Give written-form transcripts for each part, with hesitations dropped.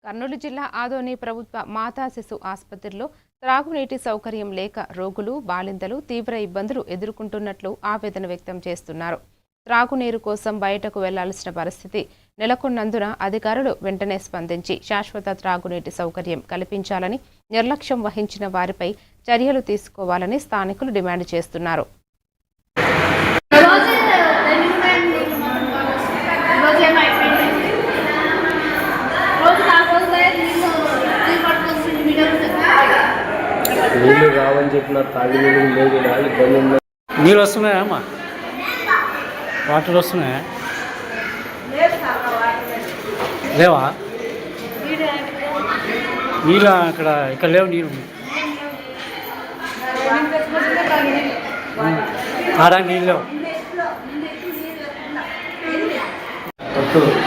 కర్నూలు జిల్లా ఆదోని ప్రభుత్వ మాతా శిశు ఆసుపత్రిలో త్రాగునీటి సౌకర్యం లేక రోగులు, బాలింతలు తీవ్ర ఇబ్బందులు ఎదుర్కొంటున్నట్లు ఆవేదన వ్యక్తం చేస్తున్నారు. త్రాగునీరు కోసం బయటకు వెళ్లాల్సిన పరిస్థితి నెలకొన్నందున అధికారులు వెంటనే స్పందించి శాశ్వత త్రాగునీటి సౌకర్యం కల్పించాలని, నిర్లక్ష్యం వహించిన వారిపై చర్యలు తీసుకోవాలని స్థానికులు డిమాండ్ చేస్తున్నారు. నీళ్ళు రావని చెప్పిన తాగి నీళ్ళు లేదు, ఇబ్బంది ఉంది. నీళ్ళు వస్తున్నాయా అమ్మా? వాటర్ వస్తున్నాయా? లేవా నీళ్ళు? ఇక్కడ లేవు నీళ్ళు. తాడానికి నీళ్ళు లేవు.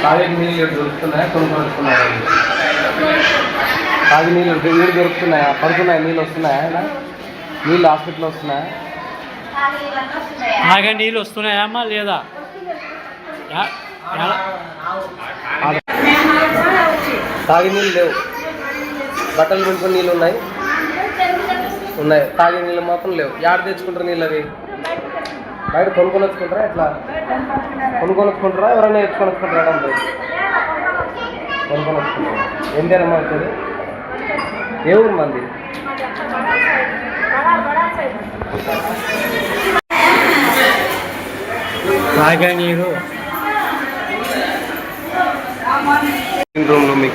తాగే నీళ్ళు దొరుకుతున్నాయా? కొనుక్కొస్తున్నాయా? తాగి నీళ్ళు నీళ్ళు దొరుకుతున్నాయా? పడుతున్నాయా? నీళ్ళు వస్తున్నాయా? నీళ్ళు హాస్పిటల్ వస్తున్నాయా? తాగే నీళ్ళు వస్తున్నాయా అమ్మా? లేదా తాగి నీళ్ళు లేవు. బట్టలు పెట్టుకుని నీళ్ళు ఉన్నాయి. తాగే నీళ్ళు మాత్రం లేవు. యాడ తెచ్చుకుంటారు నీళ్ళు? అవి బయట కొనుక్కొని వచ్చుకుంటారా? ఎట్లా కొనుక్కొని వచ్చుకుంటారా? ఎవరైనా తెచ్చుకొని వచ్చుకుంటారా? కొనుక్కొని వచ్చుకుంటారా? ఎంతేనమ్మా వచ్చేది? ఏ ఊరు మంది? తాగే నీరు రూమ్లో మీకు